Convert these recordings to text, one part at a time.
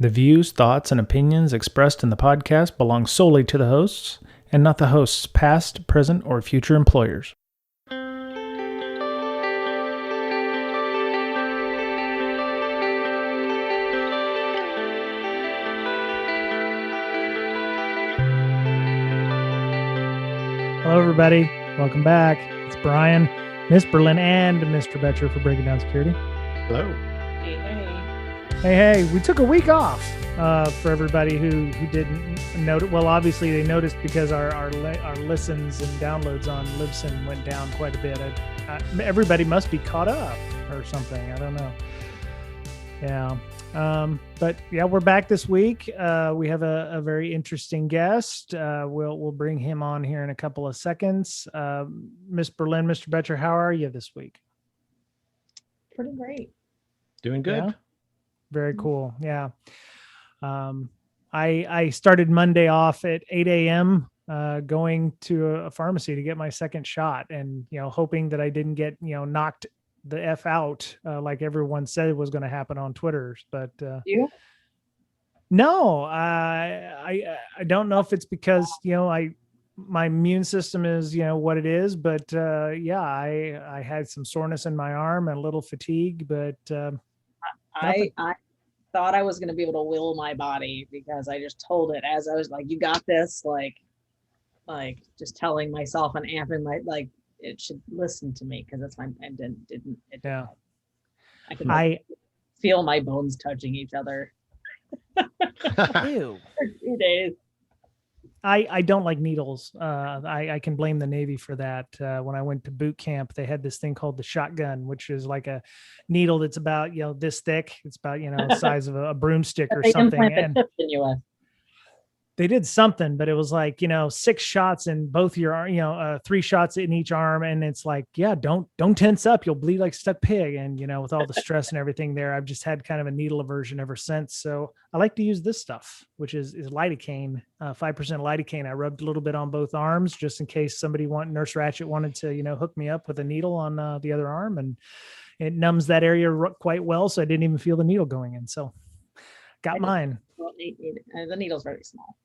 The views, thoughts, and opinions expressed in the podcast belong solely to the hosts and not the host's past, present, or future employers. Hello, everybody. Welcome back. It's Bryan, Miss Berlin, and Mr. Betcher for Breaking Down Security. Hello. Hey. Hey, we took a week off for everybody who didn't notice. Well, obviously they noticed because our listens and downloads on Libsyn went down quite a bit. Everybody must be caught up or something. I don't know. Yeah. But yeah, we're back this week. We have a very interesting guest. We'll bring him on here in a couple of seconds. Miss Berlin, Mr. Betcher, how are you this week? Pretty great. Doing good. Yeah? Very cool. Yeah. I started Monday off at 8 a.m. Going to a pharmacy to get my second shot, and hoping that I didn't get knocked the F out like everyone said it was going to happen on Twitter. But no, I don't know if it's because my immune system is what it is, but I had some soreness in my arm and a little fatigue, but I thought I was going to be able to will my body, because I just told it as I was like, you got this, like just telling myself and amping it should listen to me, because that's my, and didn't. Yeah. I could feel my bones touching each other. Ew. For 2 days. I don't like needles. I can blame the Navy for that. When I went to boot camp, they had this thing called the shotgun, which is like a needle that's about this thick. It's about the size of a broomstick or something. And they did something, but it was like 6 shots in both your arm, 3 shots in each arm, and it's like, yeah, don't tense up, you'll bleed like stuck pig. And with all the stress and everything there, I've just had kind of a needle aversion ever since. So I like to use this stuff, which is lidocaine, 5% lidocaine. I rubbed a little bit on both arms just in case somebody Nurse Ratchet wanted to hook me up with a needle on the other arm, and it numbs that area quite well, so I didn't even feel the needle going in. So got mine. The needle's very small.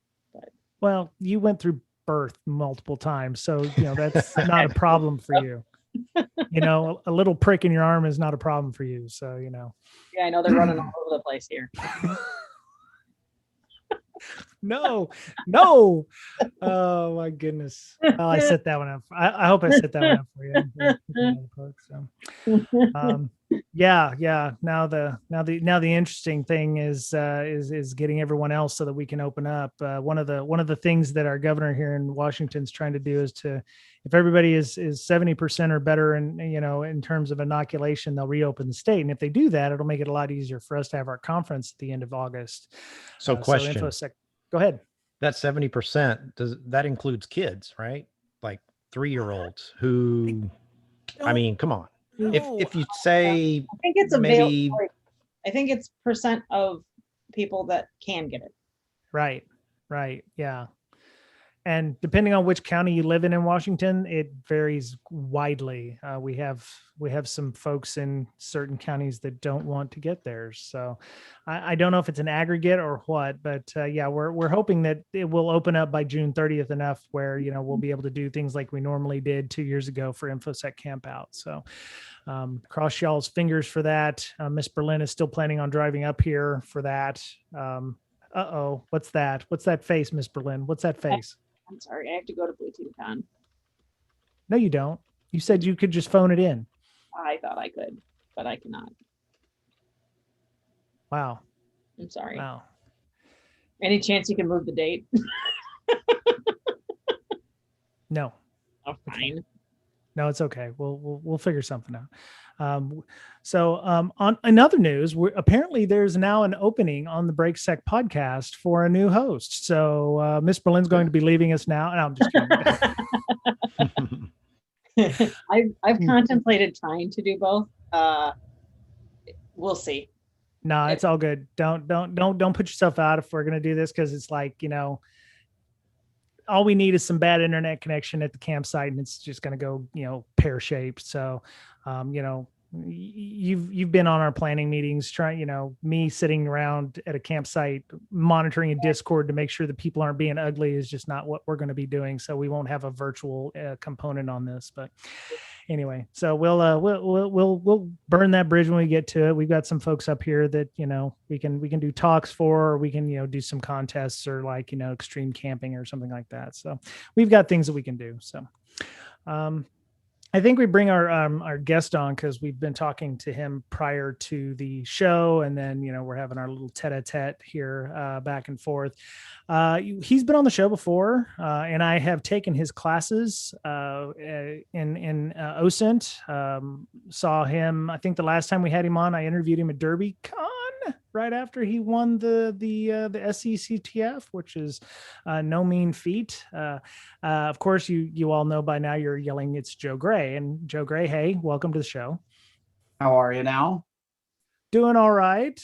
Well, you went through birth multiple times, so that's not a problem for you. A little prick in your arm is not a problem for you. So Yeah, I know they're running all over the place here. No. Oh my goodness. Well, I set that one up. I hope I set that one up for you. Yeah. Now the interesting thing is getting everyone else so that we can open up. One of the things that our governor here in Washington is trying to do is if everybody is 70% or better in terms of inoculation, they'll reopen the state. And if they do that, it'll make it a lot easier for us to have our conference at the end of August. So question. Go ahead. That 70%, that includes kids, right? Like 3-year-olds who, come on. No. If you say, I think it's maybe, I think it's percent of people that can get it. Right. Yeah. And depending on which county you live in Washington, it varies widely. We have some folks in certain counties that don't want to get theirs. So I don't know if it's an aggregate or what, but we're hoping that it will open up by June 30th enough where, we'll be able to do things like we normally did 2 years ago for InfoSec Camp Out. So cross y'all's fingers for that. Miss Berlin is still planning on driving up here for that. What's that? What's that face, Miss Berlin? What's that face? I'm sorry, I have to go to BlueToothCon. No, you don't. You said you could just phone it in. I thought I could, but I cannot. Wow. I'm sorry. Wow. Any chance you can move the date? No. Oh, fine. No, it's okay. We'll figure something out. On another news, apparently there's now an opening on the BreakSec podcast for a new host. So Miss Berlin's going to be leaving us now. No, I'm just kidding. I've contemplated trying to do both. We'll see. No, it's all good. Don't put yourself out if we're going to do this, because it's like, all we need is some bad internet connection at the campsite, and it's just going to go, pear-shaped. So, you've been on our planning meetings, trying, me sitting around at a campsite monitoring a Discord to make sure that people aren't being ugly is just not what we're going to be doing. So we won't have a virtual component on this, but anyway, so we'll burn that bridge when we get to it. We've got some folks up here that, we can do talks for, or we can, do some contests or like, extreme camping or something like that. So we've got things that we can do. So, I think we bring our guest on because we've been talking to him prior to the show, and then we're having our little tete-a-tete here back and forth. He's been on the show before, and I have taken his classes in OSINT. Saw him, I think the last time we had him on, I interviewed him at DerbyCon right after he won the SECTF, which is no mean feat. Of course, you all know by now you're yelling, it's Joe Gray. And Joe Gray, hey, welcome to the show. How are you now? Doing all right.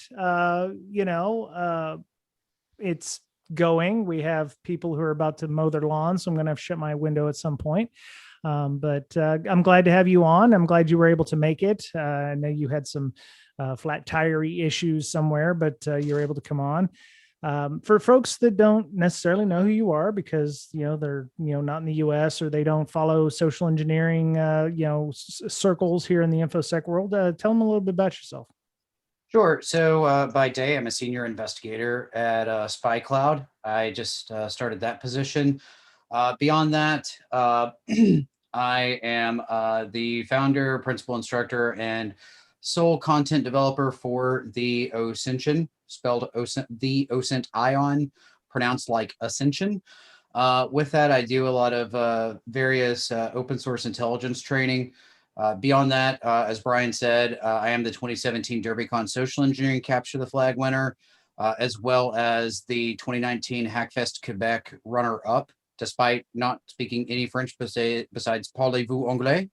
It's going. We have people who are about to mow their lawn, so I'm going to have to shut my window at some point. But I'm glad to have you on. I'm glad you were able to make it. I know you had some flat tire issues somewhere, but you're able to come on. For folks that don't necessarily know who you are because, they're, not in the US or they don't follow social engineering, circles here in the InfoSec world, tell them a little bit about yourself. Sure. So by day, I'm a senior investigator at SpyCloud. I just started that position. Beyond that, I am the founder, principal instructor, and sole content developer for the OSINTION, spelled the OSINT ion, pronounced like Ascension. With that, I do a lot of various open source intelligence training. Beyond that, as Bryan said, I am the 2017 DerbyCon Social Engineering Capture the Flag winner, as well as the 2019 Hackfest Quebec runner-up, despite not speaking any French besides parlez-vous anglais.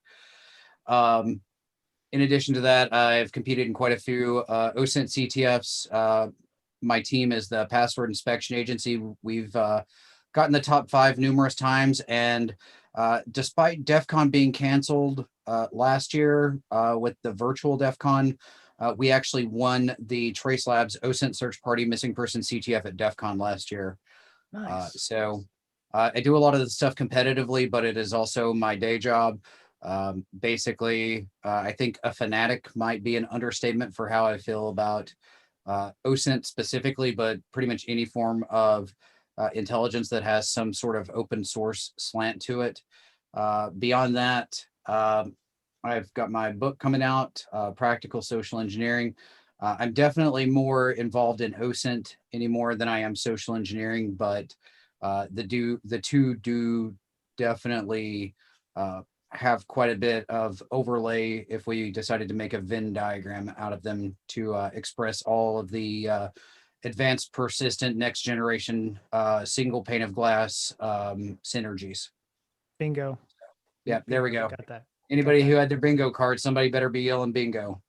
In addition to that, I've competed in quite a few OSINT CTFs. My team is the Password Inspection Agency. We've gotten the top 5 numerous times, and despite DEF CON being canceled last year with the virtual DEF CON, we actually won the Trace Labs OSINT Search Party Missing Person CTF at DEF CON last year. Nice. So I do a lot of the stuff competitively, but it is also my day job. Basically, I think a fanatic might be an understatement for how I feel about OSINT specifically, but pretty much any form of intelligence that has some sort of open source slant to it. Beyond that, I've got my book coming out, Practical Social Engineering. I'm definitely more involved in OSINT anymore than I am social engineering, but the two do definitely have quite a bit of overlay if we decided to make a Venn diagram out of them to express all of the advanced, persistent, next generation single pane of glass synergies. Bingo. Yeah, there we go. Got that. Anybody who had their bingo card, somebody better be yelling bingo.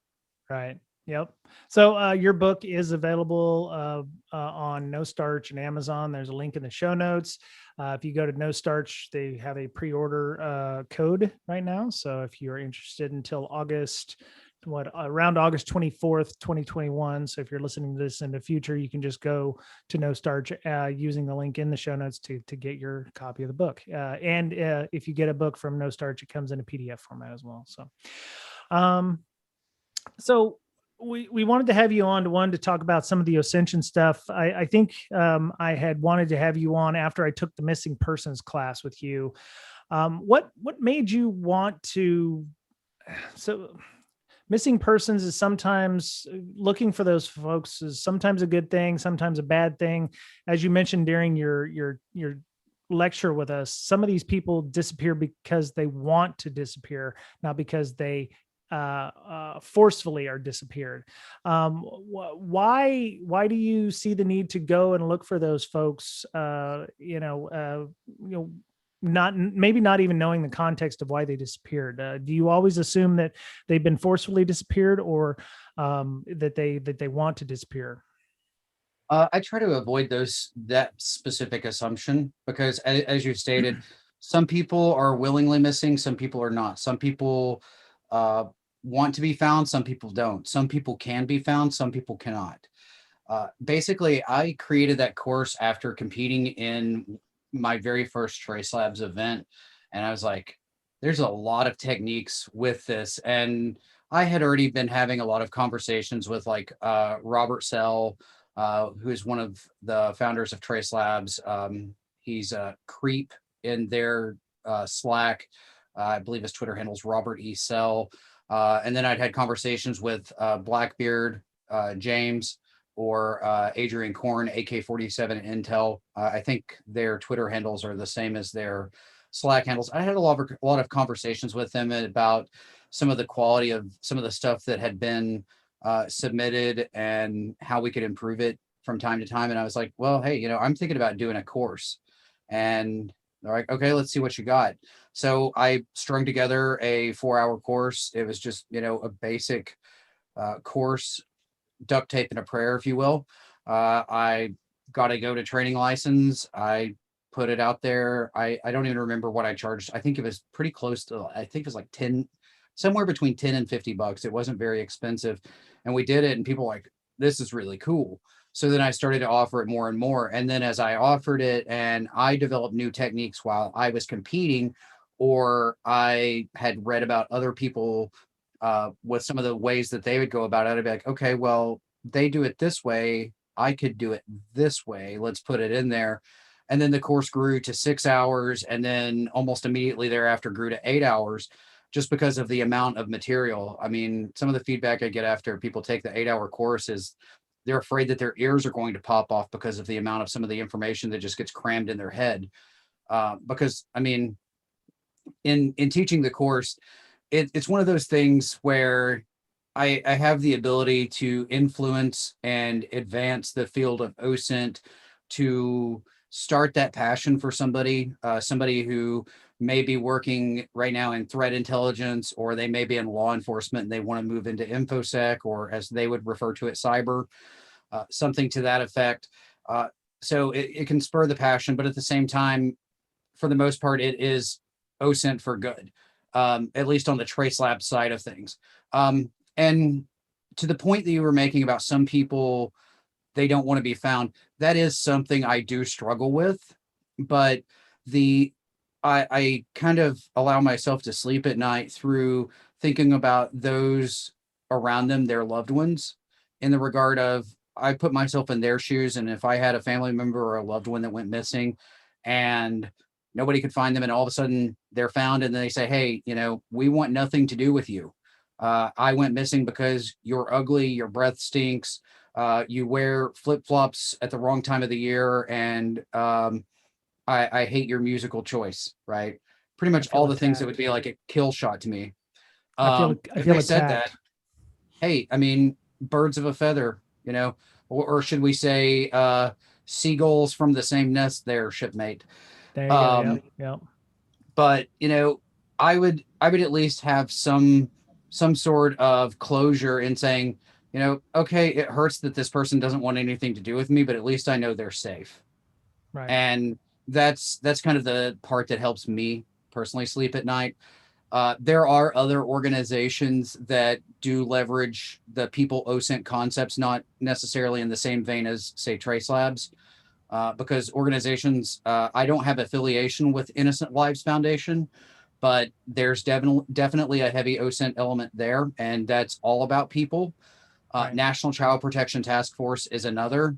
Right. Yep. So your book is available on No Starch and Amazon. There's a link in the show notes. If you go to No Starch, they have a pre-order code right now. So if you're interested until around August 24th, 2021. So if you're listening to this in the future, you can just go to No Starch using the link in the show notes to get your copy of the book. And if you get a book from No Starch, it comes in a PDF format as well. So we wanted to have you on to talk about some of the OSINTION stuff. I think I had wanted to have you on after I took the missing persons class with you. What made you want to? So missing persons is sometimes looking for those folks is sometimes a good thing, sometimes a bad thing. As you mentioned during your lecture with us, some of these people disappear because they want to disappear, not because they forcefully are disappeared. Why do you see the need to go and look for those folks? Maybe not even knowing the context of why they disappeared. Do you always assume that they've been forcefully disappeared, or that they want to disappear? I try to avoid that specific assumption because, as you stated, some people are willingly missing, some people are not. Some people want to be found, some people don't. Some people can be found, some people cannot. Basically, I created that course after competing in my very first Trace Labs event. And I was like, there's a lot of techniques with this. And I had already been having a lot of conversations with like Robert Sell, who is one of the founders of Trace Labs. He's a creep in their Slack. I believe his Twitter handle is Robert E. Sell. And then I'd had conversations with Blackbeard, James, or Adrian Korn, AK-47 Intel. I think their Twitter handles are the same as their Slack handles. I had a lot of conversations with them about some of the quality of some of the stuff that had been submitted and how we could improve it from time to time. And I was like, well, hey, you know, I'm thinking about doing a course. And they're like, okay, let's see what you got. So I strung together a 4-hour course. It was just, you know, a basic course, duct tape and a prayer, if you will. I got a go to training license. I put it out there. I don't even remember what I charged. I think it was pretty close to, I think it was like 10, somewhere between 10 and $50. It wasn't very expensive. And we did it and people were like, this is really cool. So then I started to offer it more and more. And then as I offered it and I developed new techniques while I was competing, or I had read about other people with some of the ways that they would go about it, I'd be like, okay, well, they do it this way. I could do it this way. Let's put it in there. And then the course grew to 6 hours. And then almost immediately thereafter grew to 8 hours just because of the amount of material. I mean, some of the feedback I get after people take the 8-hour course is they're afraid that their ears are going to pop off because of the amount of some of the information that just gets crammed in their head. Because I mean, in teaching the course, it's one of those things where I have the ability to influence and advance the field of OSINT, to start that passion for somebody, somebody who may be working right now in threat intelligence, or they may be in law enforcement and they want to move into InfoSec, or as they would refer to it, cyber, something to that effect. So it can spur the passion, but at the same time, for the most part, it is OSINT for good, at least on the Trace Lab side of things. And to the point that you were making about some people, they don't want to be found, that is something I do struggle with, but I kind of allow myself to sleep at night through thinking about those around them, their loved ones, in the regard of, I put myself in their shoes. And if I had a family member or a loved one that went missing and nobody could find them, and all of a sudden they're found and they say, hey, you know, we want nothing to do with you. I went missing because you're ugly, your breath stinks, you wear flip-flops at the wrong time of the year, and I hate your musical choice, right? Pretty much all the things that would be like a kill shot to me. I if feel they said attacked. that, hey, I mean, birds of a feather, you know, or should we say seagulls from the same nest there, shipmate. There you go. Yeah. But, you know, I would at least have some sort of closure in saying, you know, okay, it hurts that this person doesn't want anything to do with me, but at least I know they're safe. Right. And that's kind of the part that helps me personally sleep at night. There are other organizations that do leverage the people OSINT concepts, not necessarily in the same vein as, say, Trace Labs, because organizations, I don't have affiliation with Innocent Lives Foundation, but there's definitely a heavy OSINT element there, and that's all about people. Right. National Child Protection Task Force is another.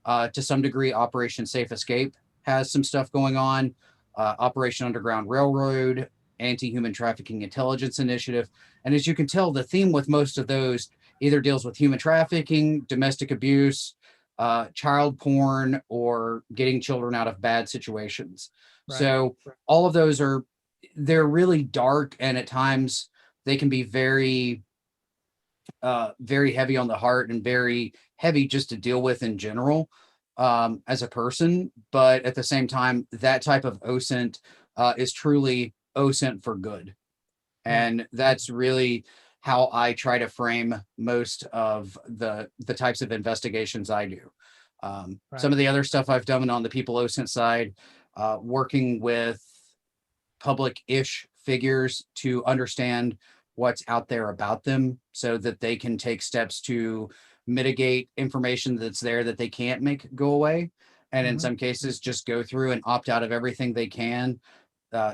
To some degree, Operation Safe Escape has some stuff going on. Operation Underground Railroad, Anti-Human Trafficking Intelligence Initiative. And as you can tell, the theme with most of those either deals with human trafficking, domestic abuse, child porn, or getting children out of bad situations. Right. So all of those they're really dark, and at times they can be very, very heavy on the heart and very heavy just to deal with in general, as a person. But at the same time, that type of OSINT is truly OSINT for good. And that's really how I try to frame most of the types of investigations I do. Some of the other stuff I've done on the people OSINT side, working with public-ish figures to understand what's out there about them so that they can take steps to mitigate information that's there that they can't make go away. And in some cases, just go through and opt out of everything they can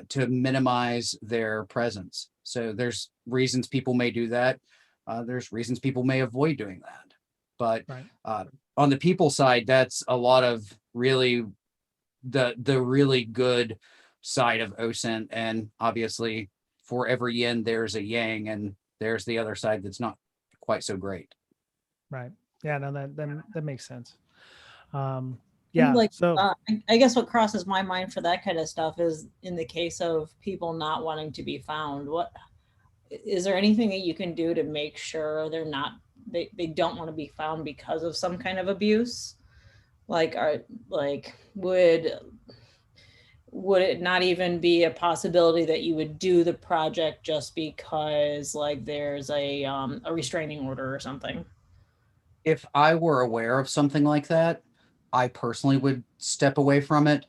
to minimize their presence. So there's reasons people may do that. There's reasons people may avoid doing that. But on the people side, that's a lot of really the really good side of OSINT. And obviously for every yin, there's a yang, and there's the other side that's not quite so great. Right. Yeah, no, that makes sense. Like, so I guess what crosses my mind for that kind of stuff is in the case of people not wanting to be found, what is there anything that you can do to make sure they don't want to be found because of some kind of abuse? Like, would it not even be a possibility that you would do the project just because like there's a restraining order or something? If I were aware of something like that, I personally would step away from it.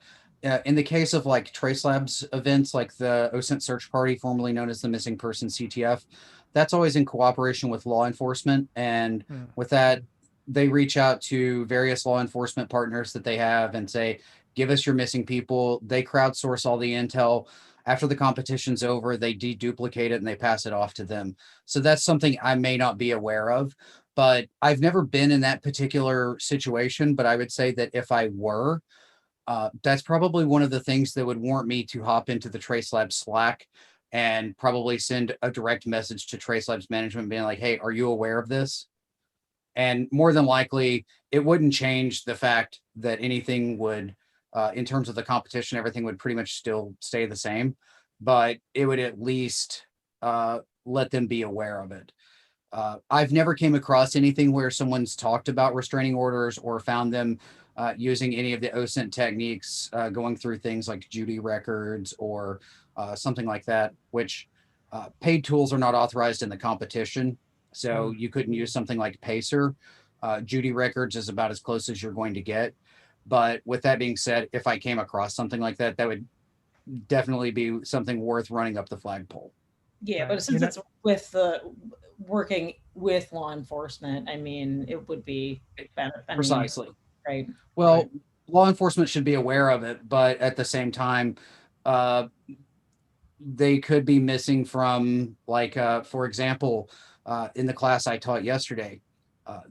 In the case of like Trace Labs events, like the OSINT Search Party, formerly known as the Missing Person CTF, that's always in cooperation with law enforcement. And with that, they reach out to various law enforcement partners that they have and say, give us your missing people. They crowdsource all the intel. After the competition's over, they deduplicate it and they pass it off to them. So that's something I may not be aware of. But I've never been in that particular situation. But I would say that if I were, that's probably one of the things that would warrant me to hop into the Trace Labs Slack and probably send a direct message to Trace Labs management being like, hey, are you aware of this? And more than likely, it wouldn't change the fact that anything would, in terms of the competition, everything would pretty much still stay the same. But it would at least let them be aware of it. I've never came across anything where someone's talked about restraining orders or found them using any of the OSINT techniques, going through things like Judy records or something like that, which paid tools are not authorized in the competition. So you couldn't use something like Pacer. Judy records is about as close as you're going to get. But with that being said, if I came across something like that, that would definitely be something worth running up the flagpole. Yeah, but since it's with the working with law enforcement, I mean, it would be precisely right. Well, law enforcement should be aware of it, but at the same time, they could be missing from, like, for example, in the class I taught yesterday,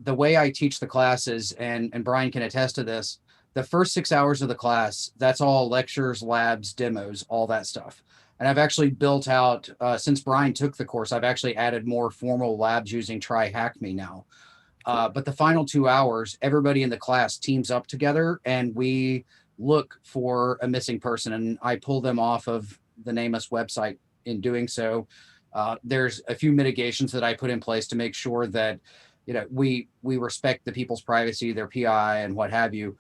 the way I teach the classes, and Bryan can attest to this, the first 6 hours of the class, that's all lectures, labs, demos, all that stuff. And I've actually built out, since Bryan took the course, I've actually added more formal labs using Try Hack Me now. But the final 2 hours, everybody in the class teams up together and we look for a missing person. And I pull them off of the NamUs website. In doing so, there's a few mitigations that I put in place to make sure that, we respect the people's privacy, their PI and what have you.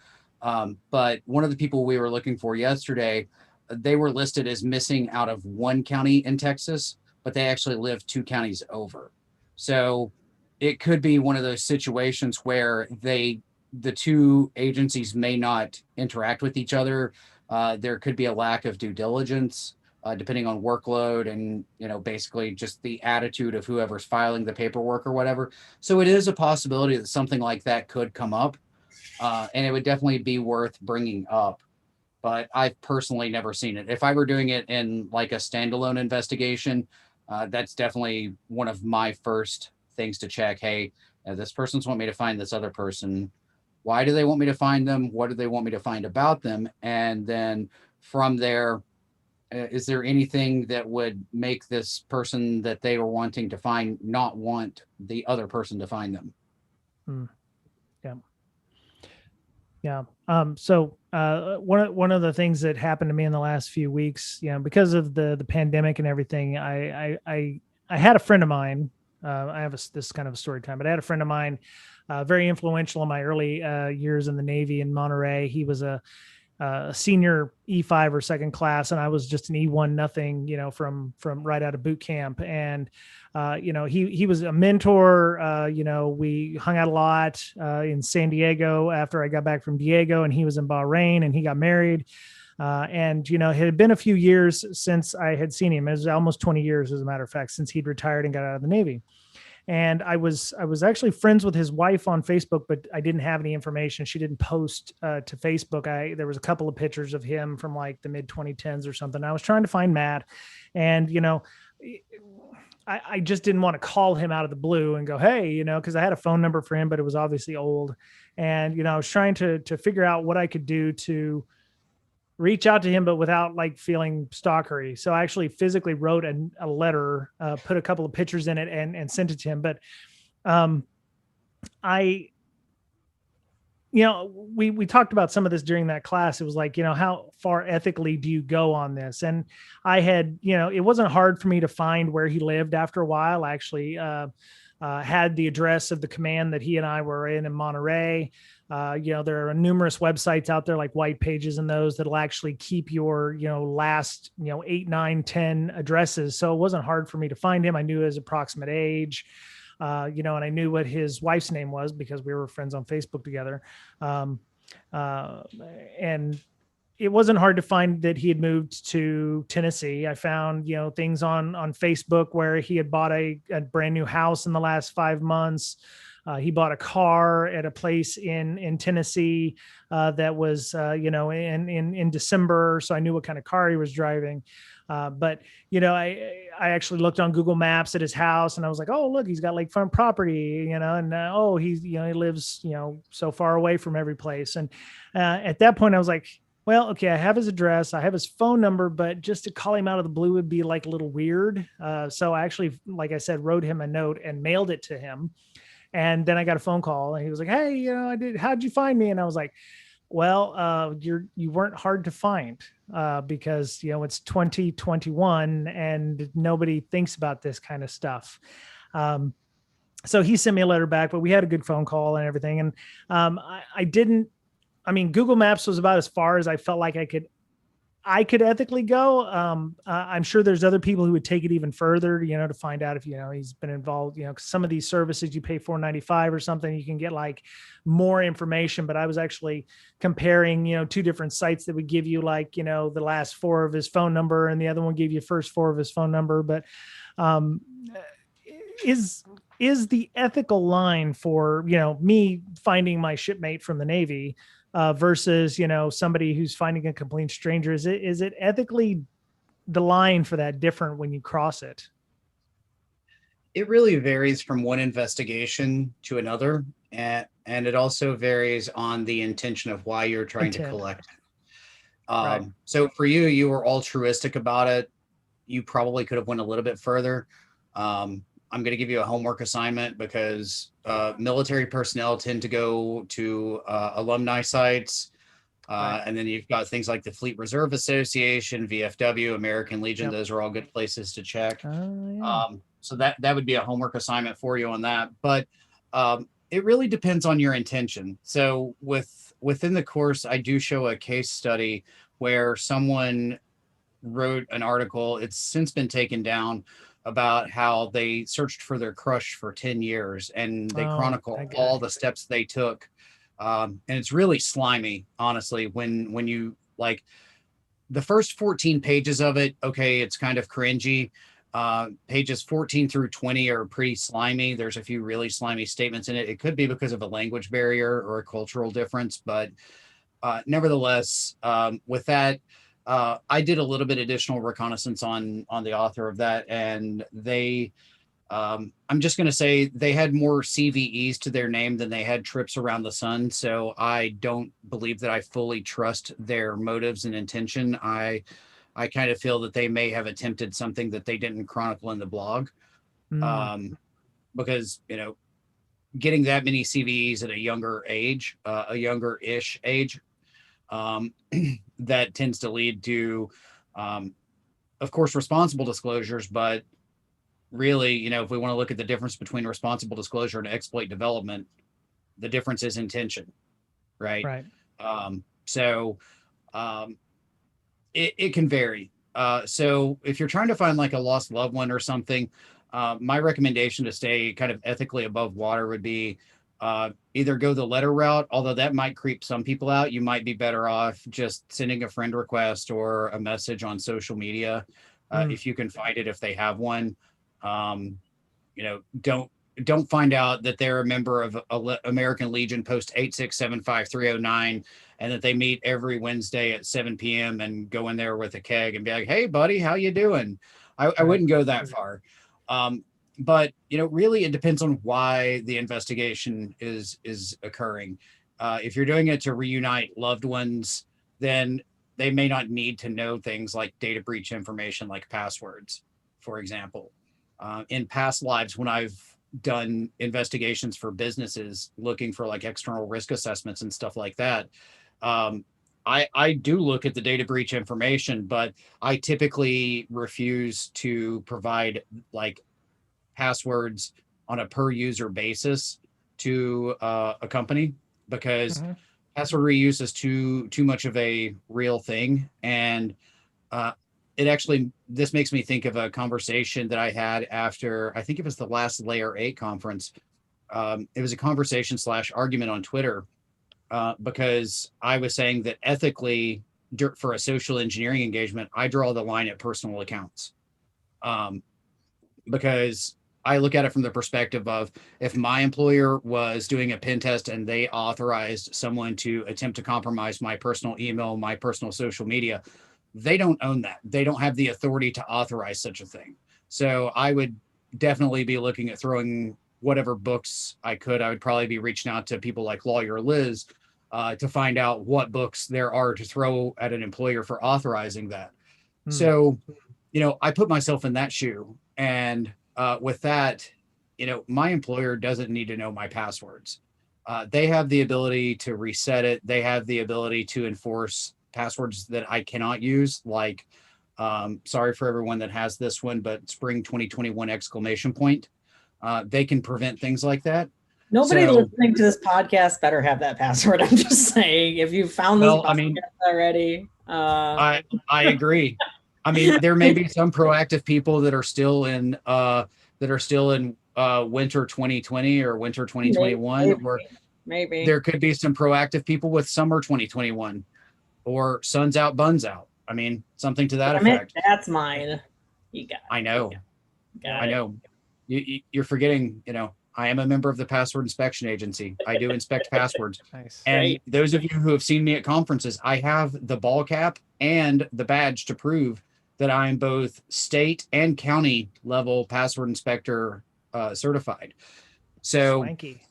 But one of the people we were looking for yesterday, they were listed as missing out of one county in Texas, but they actually live 2 counties over. So it could be one of those situations where the 2 agencies may not interact with each other. There could be a lack of due diligence, depending on workload and, basically just the attitude of whoever's filing the paperwork or whatever. So it is a possibility that something like that could come up, and it would definitely be worth bringing up. But I've personally never seen it. If I were doing it in like a standalone investigation, that's definitely one of my first things to check. Hey, this person's want me to find this other person. Why do they want me to find them? What do they want me to find about them? And then from there, is there anything that would make this person that they were wanting to find not want the other person to find them? Yeah. So one of the things that happened to me in the last few weeks, because of the pandemic and everything, I had a friend of mine. I have this kind of a story time, but I had a friend of mine, very influential in my early years in the Navy in Monterey. He was a senior E5 or second class, and I was just an E1 nothing, from right out of boot camp. And he was a mentor. We hung out a lot in San Diego after I got back from Diego, and he was in Bahrain and he got married. And, you know, it had been a few years since I had seen him. It was almost 20 years, as a matter of fact, since he'd retired and got out of the Navy. And I was actually friends with his wife on Facebook, but I didn't have any information. She didn't post to Facebook. There was a couple of pictures of him from like the mid 2010s or something. I was trying to find Matt, and, you know, I just didn't want to call him out of the blue and go, hey, you know, because I had a phone number for him, but it was obviously old. And, you know, I was trying to figure out what I could do to reach out to him, but without like feeling stalkery. So I actually physically wrote a letter, put a couple of pictures in it and sent it to him. But you know, we talked about some of this during that class. It was like, you know, how far ethically do you go on this? And I had, you know, it wasn't hard for me to find where he lived after a while. I actually had the address of the command that he and I were in Monterey. You know, there are numerous websites out there like White Pages and those that'll actually keep your, you know, last, you know, 8, 9, 10 addresses. So it wasn't hard for me to find him. I knew his approximate age. You know, and I knew what his wife's name was because we were friends on Facebook together. And it wasn't hard to find that he had moved to Tennessee. I found, you know, things on Facebook where he had bought a brand new house in the last 5 months. He bought a car at a place in Tennessee that was, you know, in December. So I knew what kind of car he was driving. But, you know, I actually looked on Google Maps at his house and I was like, oh, look, he's got lakefront property, you know, and oh, he's, you know, he lives, you know, so far away from every place. And at that point I was like, well, okay, I have his address, I have his phone number, but just to call him out of the blue would be like a little weird. So I actually, like I said, wrote him a note and mailed it to him. And then I got a phone call and he was like, hey, you know, how'd you find me? And I was like, well, you weren't hard to find because, you know, it's 2021 and nobody thinks about this kind of stuff. So he sent me a letter back, but we had a good phone call and everything. And I mean, Google Maps was about as far as I felt like I could ethically go. I'm sure there's other people who would take it even further, you know, to find out if, you know, he's been involved, you know, 'cause some of these services you pay $4.95 or something, you can get like more information. But I was actually comparing, you know, 2 different sites that would give you like, you know, the last 4 of his phone number and the other one gave you first 4 of his phone number. But is the ethical line for, you know, me finding my shipmate from the Navy versus, you know, somebody who's finding a complete stranger, is it ethically the line for that different when you cross it? It really varies from one investigation to another, and it also varies on the intention of why you're trying to collect. Right. So for you, you were altruistic about it. You probably could have went a little bit further. I'm going to give you a homework assignment because military personnel tend to go to alumni sites. Right. And then you've got things like the Fleet Reserve Association, VFW, American Legion. Yep. Those are all good places to check. Yeah. So that would be a homework assignment for you on that. But it really depends on your intention. So within the course, I do show a case study where someone wrote an article. It's since been taken down, about how they searched for their crush for 10 years and they chronicle all the steps they took. And it's really slimy, honestly, when you like the first 14 pages of it. Okay, it's kind of cringy. Pages 14 through 20 are pretty slimy. There's a few really slimy statements in it. It could be because of a language barrier or a cultural difference, but nevertheless, with that, I did a little bit additional reconnaissance on the author of that, and they, I'm just going to say they had more CVEs to their name than they had trips around the sun. So I don't believe that I fully trust their motives and intention. I kind of feel that they may have attempted something that they didn't chronicle in the blog, because, you know, getting that many CVEs at a younger-ish age, that tends to lead to, of course, responsible disclosures, but really, you know, if we want to look at the difference between responsible disclosure and exploit development, the difference is intention, right? Right. So it can vary. So if you're trying to find like a lost loved one or something, my recommendation to stay kind of ethically above water would be either go the letter route, although that might creep some people out. You might be better off just sending a friend request or a message on social media, if you can find it, if they have one. You know, don't find out that they're a member of American Legion Post 8675309 and that they meet every Wednesday at 7 p.m. and go in there with a keg and be like, hey, buddy, how you doing? I wouldn't go that far. But, you know, really it depends on why the investigation is occurring. If you're doing it to reunite loved ones, then they may not need to know things like data breach information, like passwords, for example. In past lives, when I've done investigations for businesses looking for like external risk assessments and stuff like that, I do look at the data breach information, but I typically refuse to provide like passwords on a per user basis to a company, because password reuse is too much of a real thing. And this makes me think of a conversation that I had after, I think it was the last Layer 8 conference. It was a conversation / argument on Twitter, because I was saying that ethically, for a social engineering engagement, I draw the line at personal accounts. Because I look at it from the perspective of, if my employer was doing a pen test and they authorized someone to attempt to compromise my personal email, my personal social media, they don't own that. They don't have the authority to authorize such a thing. So I would definitely be looking at throwing whatever books I could. I would probably be reaching out to people like Lawyer Liz to find out what books there are to throw at an employer for authorizing that. So, you know, I put myself in that shoe. And with that, you know, my employer doesn't need to know my passwords. They have the ability to reset it. They have the ability to enforce passwords that I cannot use, like, sorry for everyone that has this one, but spring 2021 ! They can prevent things like that. Nobody listening to this podcast better have that password. I'm just saying, if you found this podcast already. I agree. I mean, there may be some proactive people that are still in winter 2020 or winter 2021, maybe there could be some proactive people with summer 2021 or suns out, buns out. I mean, something to that effect. That's mine. You got it. I know. I know. You're forgetting, you know, I am a member of the Password Inspection Agency. I do inspect passwords. Nice. And those of you who have seen me at conferences, I have the ball cap and the badge to prove that I am both state and county level password inspector certified. So, Swanky.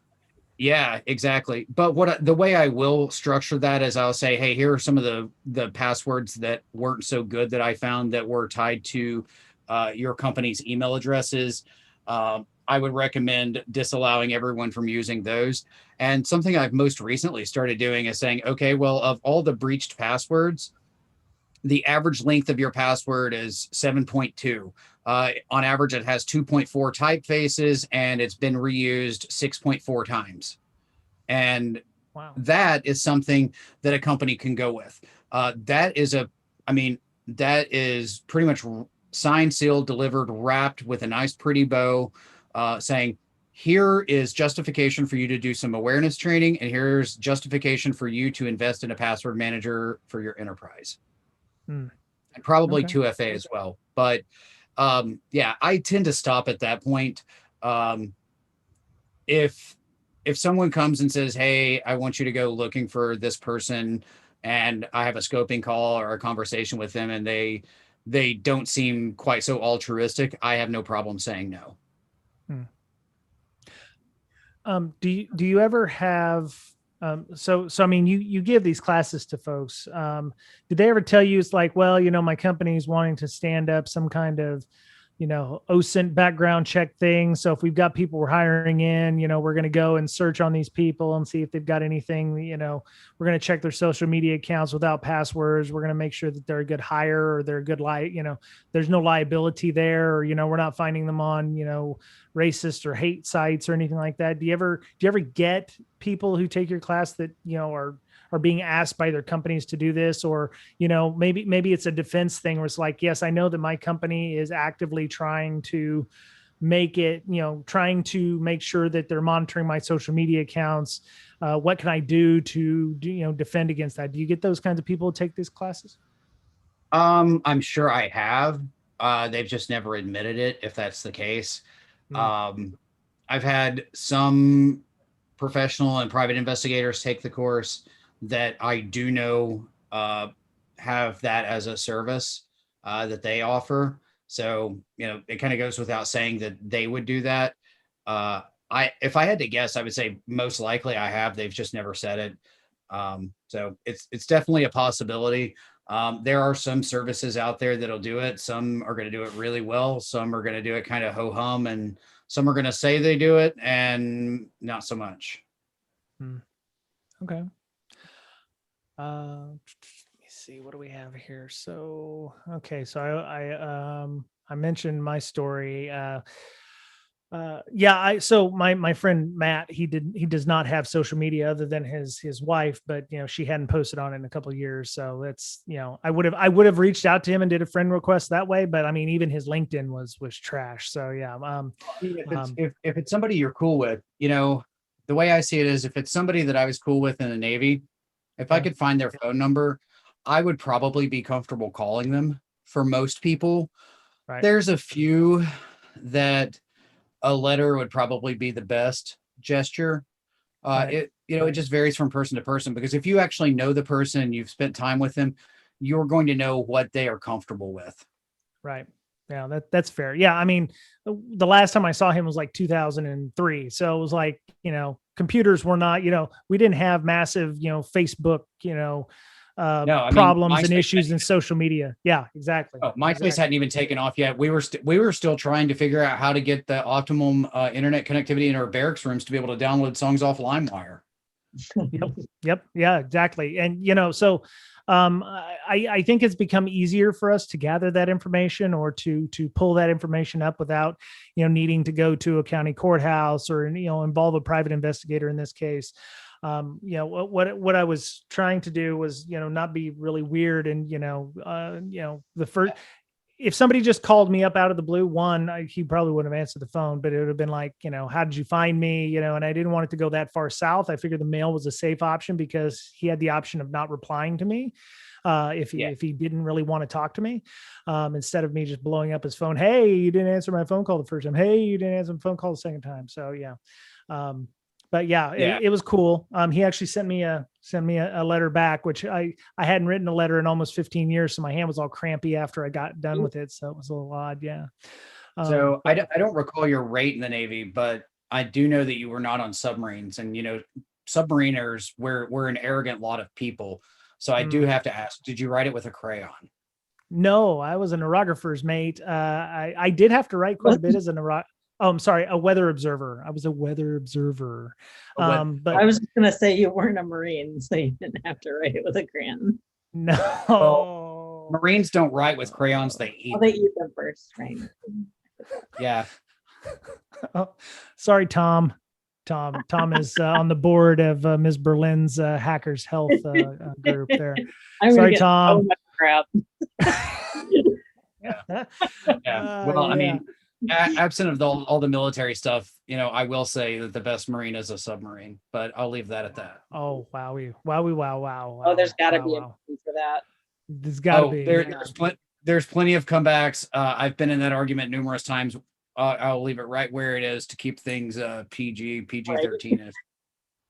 Yeah, exactly. But the way I will structure that is I'll say, hey, here are some of the passwords that weren't so good that I found that were tied to your company's email addresses. I would recommend disallowing everyone from using those. And something I've most recently started doing is saying, okay, well, of all the breached passwords, the average length of your password is 7.2. On average, it has 2.4 typefaces and it's been reused 6.4 times. And that is something that a company can go with. That is pretty much signed, sealed, delivered, wrapped with a nice, pretty bow, saying, here is justification for you to do some awareness training, and here's justification for you to invest in a password manager for your enterprise. And probably 2FA as well. But yeah, I tend to stop at that point. If someone comes and says, hey, I want you to go looking for this person, and I have a scoping call or a conversation with them, and they don't seem quite so altruistic, I have no problem saying no. Do you ever have, so I mean, you give these classes to folks. Did they ever tell you it's like, well, you know, my company's wanting to stand up some kind of, you know, OSINT background check thing. So if we've got people we're hiring in, you know, we're going to go and search on these people and see if they've got anything, you know, we're going to check their social media accounts without passwords. We're going to make sure that they're a good hire or they're a good you know, there's no liability there, or, you know, we're not finding them on, you know, racist or hate sites or anything like that. Do you ever get people who take your class that, you know, are being asked by their companies to do this? Or, you know, maybe it's a defense thing where it's like, yes, I know that my company is actively trying to make it, trying to make sure that they're monitoring my social media accounts. What can I do to defend against that? Do you get those kinds of people to take these classes? I'm sure I have. They've just never admitted it, if that's the case. I've had some professional and private investigators take the course that I do know have that as a service that they offer. So, it kind of goes without saying that they would do that. If I had to guess, I would say most likely I have. They've just never said it. So it's definitely a possibility. There are some services out there that'll do it. Some are going to do it really well. Some are going to do it kind of ho hum, and some are going to say they do it and not so much. Okay. Let me see. What do we have here? So, okay. So I mentioned my story. So my friend Matt, he does not have social media other than his wife, but she hadn't posted on it in a couple of years. So that's, I would have reached out to him and did a friend request that way. But I mean, even his LinkedIn was trash. So yeah. If it's somebody you're cool with, the way I see it is, if it's somebody that I was cool with in the Navy, if I could find their phone number, I would probably be comfortable calling them. For most people, right. There's a few that a letter would probably be the best gesture. Right. It just varies from person to person, because if you actually know the person and you've spent time with them, you're going to know what they are comfortable with. Right. Yeah, that's fair. Yeah. I mean, the last time I saw him was like 2003. So it was like, computers were not, we didn't have massive, Facebook, problems and issues in social media. Yeah, exactly. MySpace hadn't even taken off yet. We were still trying to figure out how to get the optimum internet connectivity in our barracks rooms to be able to download songs off LimeWire. Yep. Yeah, exactly. And, so I think it's become easier for us to gather that information, or to pull that information up without, needing to go to a county courthouse or, involve a private investigator in this case. What I was trying to do was, not be really weird. And, the first, if somebody just called me up out of the blue, he probably wouldn't have answered the phone, but it would have been like, how did you find me? And I didn't want it to go that far south. I figured the mail was a safe option because he had the option of not replying to me. If he didn't really want to talk to me, instead of me just blowing up his phone. Hey, you didn't answer my phone call the first time. Hey, you didn't answer my phone call the second time. So yeah. But it was cool. He actually sent me a letter back, which I hadn't written a letter in almost 15 years. So my hand was all crampy after I got done with it. So it was a little odd. Yeah. So I don't recall your rate in the Navy, but I do know that you were not on submarines, and, submariners, we're an arrogant lot of people. So I do have to ask, did you write it with a crayon? No, I was an orographer's mate. I did have to write quite a bit as an Oh, I'm sorry, a weather observer. I was a weather observer. But I was just going to say you weren't a Marine, so you didn't have to write it with a crayon. No. Well, Marines don't write with crayons. They eat. They eat them first, right? Yeah. Sorry, Tom. Tom is on the board of Ms. Berlin's Hackers Health group there. Sorry, Tom. So much crap. Yeah. Well, I mean, absent of all the military stuff, I will say that the best Marine is a submarine, but I'll leave that at that. Oh, wow. Oh, there's got to be a reason for that. There's got to be. There's plenty of comebacks. I've been in that argument numerous times. I'll leave it right where it is to keep things PG-13.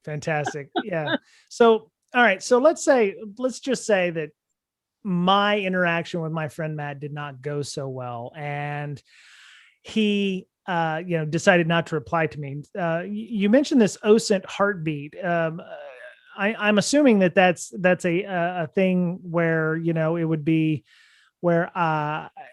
Fantastic. Yeah. So, all right. So let's just say that my interaction with my friend Matt did not go so well, and he decided not to reply to me. You mentioned this OSINT heartbeat. I'm assuming that's a thing where it would be where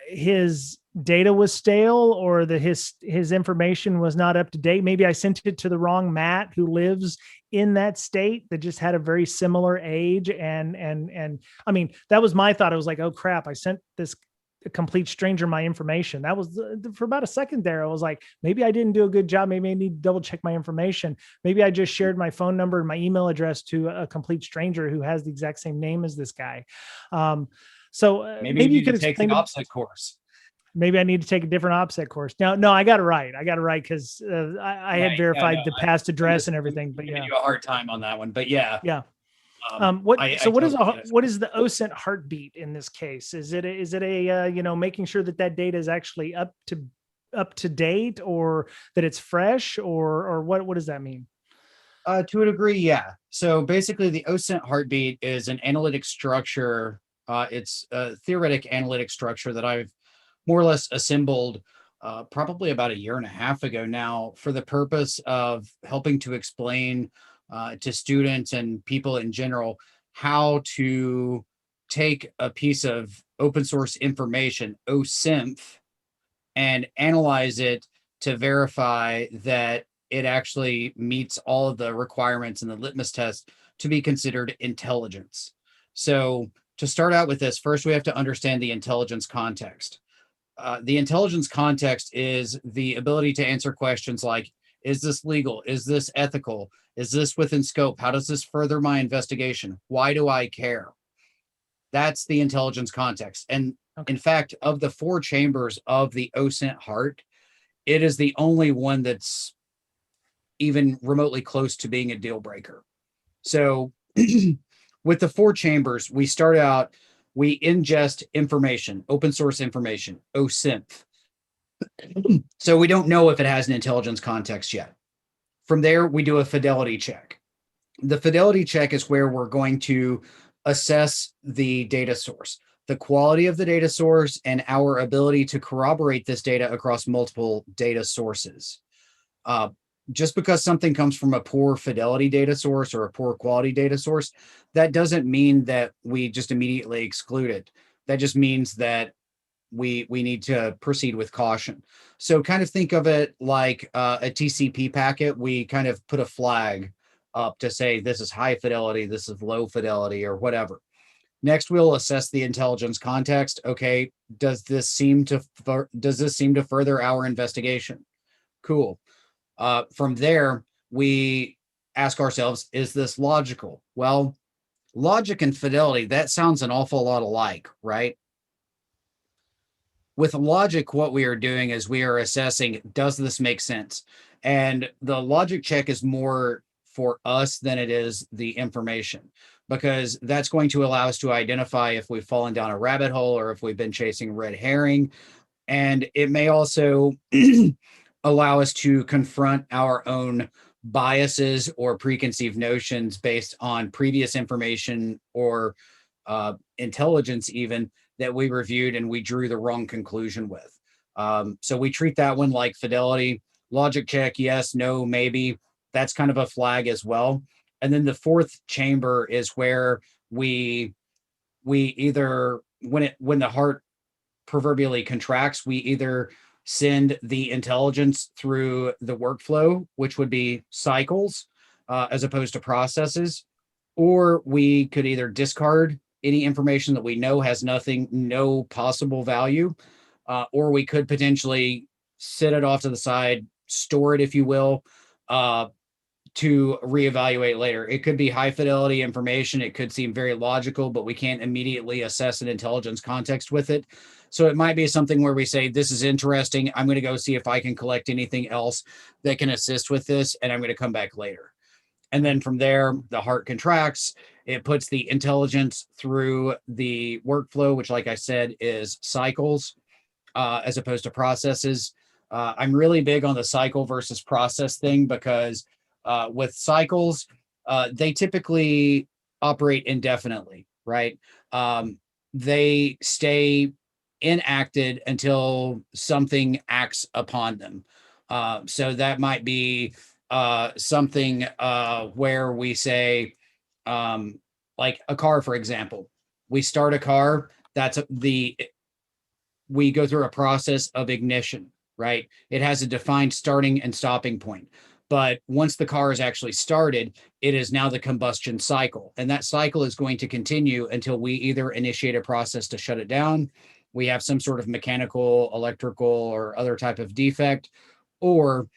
his data was stale, or that his information was not up to date. Maybe I sent it to the wrong Matt who lives in that state that just had a very similar age. And I mean, that was my thought. I was like, oh crap, I sent this complete stranger my information. That was for about a second there. I was like, maybe I didn't do a good job. Maybe I need to double check my information. Maybe I just shared my phone number and my email address to a complete stranger who has the exact same name as this guy. So maybe you could take the OPSEC course. Maybe I need to take a different OPSEC course. No, I got it right. Because I had verified the past address and everything. But giving you a hard time on that one. But yeah. Yeah. What is the OSINT heartbeat in this case? Is it a making sure that data is actually up to date, or that it's fresh, or what does that mean? To a degree, yeah. So basically, the OSINT heartbeat is an analytic structure. It's a theoretic analytic structure that I've more or less assembled probably about a year and a half ago now, for the purpose of helping to explain to students and people in general how to take a piece of open source information, OSINT, and analyze it to verify that it actually meets all of the requirements in the litmus test to be considered intelligence. So to start out with this, first we have to understand the intelligence context. The intelligence context is the ability to answer questions like, is this legal? Is this ethical? Is this within scope? How does this further my investigation? Why do I care? That's the intelligence context. And in fact, of the 4 chambers of the OSINT heart, it is the only one that's even remotely close to being a deal breaker. So with the 4 chambers, we start out, we ingest information, open source information, OSINT. So we don't know if it has an intelligence context yet. From there, we do a fidelity check. The fidelity check is where we're going to assess the data source, the quality of the data source, and our ability to corroborate this data across multiple data sources. Just because something comes from a poor fidelity data source or a poor quality data source, that doesn't mean that we just immediately exclude it. That just means that we need to proceed with caution. So kind of think of it like a TCP packet. We kind of put a flag up to say this is high fidelity, this is low fidelity, or whatever. Next, we'll assess the intelligence context. Okay, does this seem to further our investigation? Cool. From there, we ask ourselves, is this logical? Well, logic and fidelity, that sounds an awful lot alike, right? With logic, what we are doing is we are assessing, does this make sense? And the logic check is more for us than it is the information, because that's going to allow us to identify if we've fallen down a rabbit hole or if we've been chasing red herring. And it may also allow us to confront our own biases or preconceived notions based on previous information or intelligence even that we reviewed and we drew the wrong conclusion with. So we treat that one like fidelity. Logic check, yes, no, maybe. That's kind of a flag as well. And then the 4th chamber is where we either, when the heart proverbially contracts, we either send the intelligence through the workflow, which would be cycles as opposed to processes, or we could either discard any information that we know has no possible value, or we could potentially set it off to the side, store it, if you will, to reevaluate later. It could be high fidelity information. It could seem very logical, but we can't immediately assess an intelligence context with it. So it might be something where we say, this is interesting. I'm going to go see if I can collect anything else that can assist with this, and I'm going to come back later. And then from there, the heart contracts. It puts the intelligence through the workflow, which, like I said, is cycles as opposed to processes. I'm really big on the cycle versus process thing, because with cycles, they typically operate indefinitely, right? They stay enacted until something acts upon them. So that might be something where we say, like a car, for example. We start a car, we go through a process of ignition, right? It has a defined starting and stopping point. But once the car is actually started, it is now the combustion cycle. And that cycle is going to continue until we either initiate a process to shut it down, we have some sort of mechanical, electrical, or other type of defect, or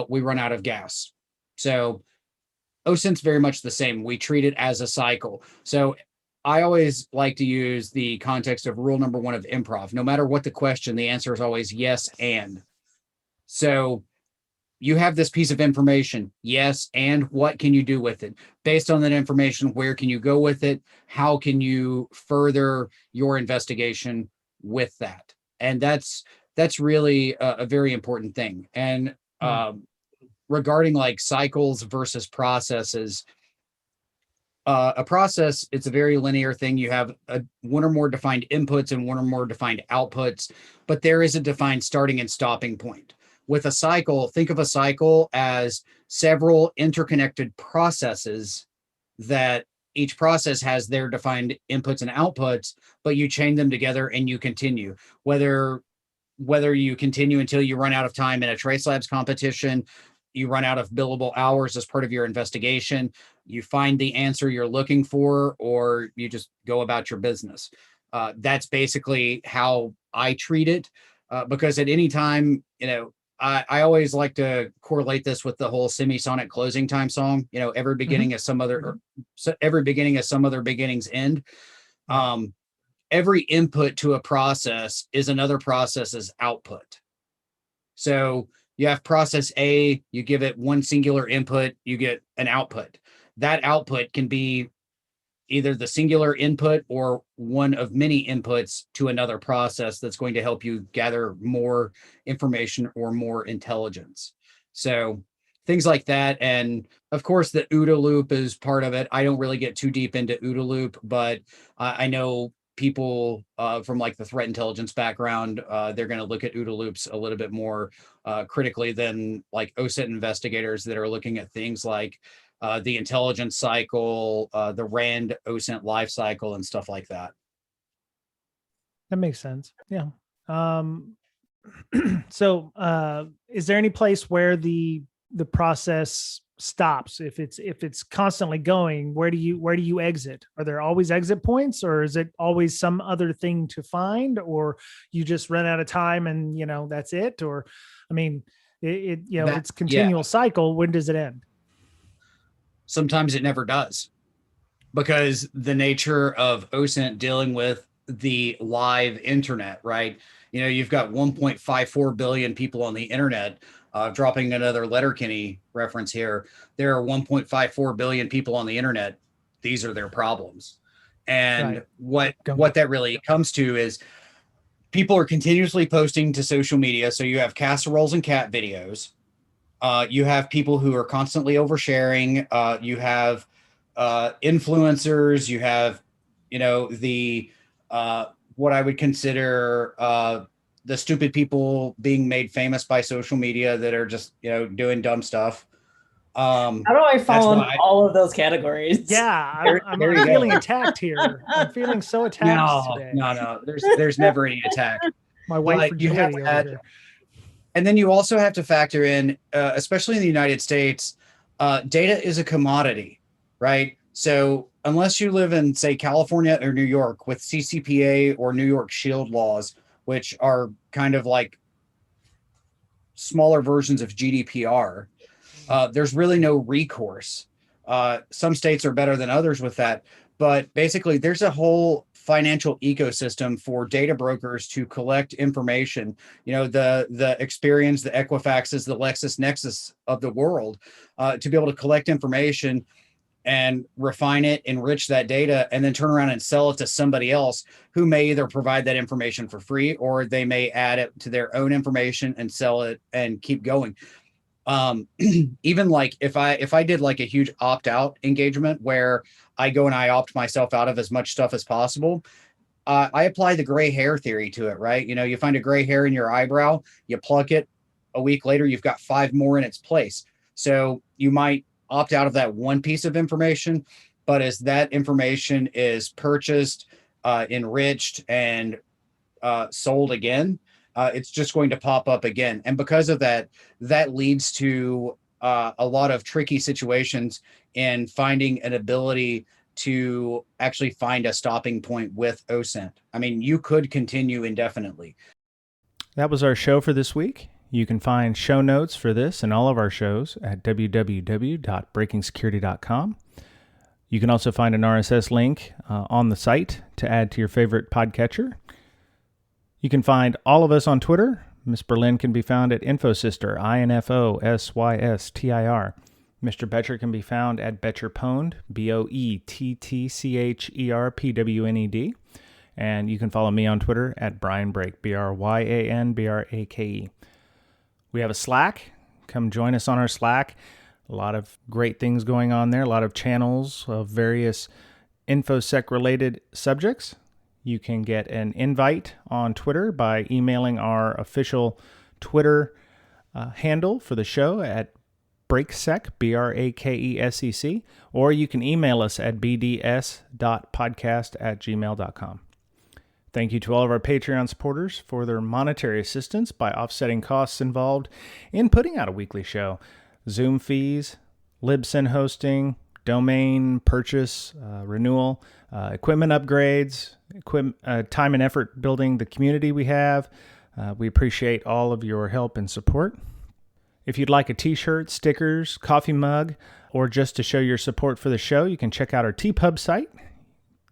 we run out of gas. So OSINT's very much the same. We treat it as a cycle. So I always like to use the context of rule number 1 of improv. No matter what the question, the answer is always yes and. So you have this piece of information. Yes, and what can you do with it? Based on that information, where can you go with it? How can you further your investigation with that? And that's really a very important thing. And regarding like cycles versus processes, a process, it's a very linear thing. You have one or more defined inputs and one or more defined outputs, but there is a defined starting and stopping point. With a cycle, think of a cycle as several interconnected processes that each process has their defined inputs and outputs, but you chain them together and you continue. Whether you continue until you run out of time in a trace labs competition, you run out of billable hours as part of your investigation, you find the answer you're looking for, or you just go about your business. That's basically how I treat it, because at any time, I always like to correlate this with the whole semisonic closing time song. Every beginning is some other, every beginning is some other beginning's end. Every input to a process is another process's output. So you have process A, you give it one singular input, you get an output. That output can be either the singular input or one of many inputs to another process that's going to help you gather more information or more intelligence. So things like that. And of course, the OODA loop is part of it. I don't really get too deep into OODA loop, but I know people from like the threat intelligence background, they're going to look at OODA loops a little bit more critically than like OSINT investigators that are looking at things like the intelligence cycle, the RAND OSINT life cycle, and stuff like that. That makes sense. Yeah. So is there any place where the process stops? If it's constantly going, where do you exit? Are there always exit points, or is it always some other thing to find, or you just run out of time and that's it? Or I mean, it's continual cycle. When does it end? Sometimes it never does, because the nature of OSINT dealing with the live internet, right? You've got 1.54 billion people on the internet. Dropping another Letterkenny reference here, there are 1.54 billion people on the internet. These are their problems. And what that really comes to is people are continuously posting to social media. So you have casseroles and cat videos. You have people who are constantly oversharing. You have influencers. You have, the what I would consider the stupid people being made famous by social media that are just, doing dumb stuff. How do I fall in all of those categories? Yeah, I'm feeling attacked here. I'm feeling so attacked today. No. There's never any attack. My wife fragility over here. And then you also have to factor in, especially in the United States, data is a commodity, right? So unless you live in, say, California or New York with CCPA or New York Shield laws, which are kind of like smaller versions of GDPR, there's really no recourse. Some states are better than others with that, but basically there's a whole financial ecosystem for data brokers to collect information, the Experians, the Equifaxes, the LexisNexis of the world, to be able to collect information and refine it, enrich that data, and then turn around and sell it to somebody else who may either provide that information for free, or they may add it to their own information and sell it and keep going. Even like if I did like a huge opt-out engagement where I go and I opt myself out of as much stuff as possible, I apply the gray hair theory to it, right? You find a gray hair in your eyebrow, you pluck it, a week later, you've got 5 more in its place. So you might opt out of that one piece of information, but as that information is purchased, enriched, and sold again, it's just going to pop up again. And because of that, that leads to a lot of tricky situations in finding an ability to actually find a stopping point with OSINT. I mean, you could continue indefinitely. That was our show for this week. You can find show notes for this and all of our shows at www.breakingsecurity.com. You can also find an RSS link on the site to add to your favorite podcatcher. You can find all of us on Twitter. Miss Berlin can be found at InfoSyster, INFOSYSTIR. Mr. Betcher can be found at BetcherPwned, BOETTCHERPWNED. And you can follow me on Twitter at Bryan Brake, BRYANBRAKE. We have a Slack. Come join us on our Slack. A lot of great things going on there, a lot of channels of various InfoSec-related subjects. You can get an invite on Twitter by emailing our official Twitter handle for the show at Brakesec, BRAKESEC, or you can email us at bds.podcast@gmail.com. Thank you to all of our Patreon supporters for their monetary assistance by offsetting costs involved in putting out a weekly show. Zoom fees, Libsyn hosting, domain purchase, renewal, equipment upgrades, time and effort building the community we have. We appreciate all of your help and support. If you'd like a t-shirt, stickers, coffee mug, or just to show your support for the show, you can check out our TPub site,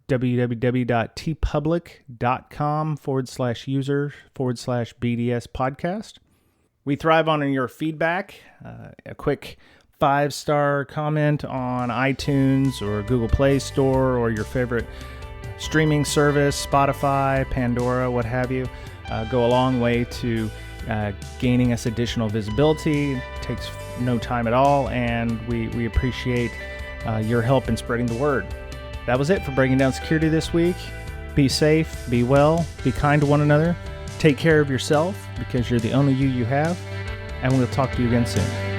www.tpublic.com/user/BDS podcast. We thrive on your feedback. A quick 5-star comment on iTunes or Google Play Store or your favorite streaming service, Spotify, Pandora, what have you, go a long way to gaining us additional visibility. It takes no time at all, and we appreciate your help in spreading the word. That was it for Breaking Down Security this week. Be safe, be well, be kind to one another. Take care of yourself because you're the only you have, and we'll talk to you again soon.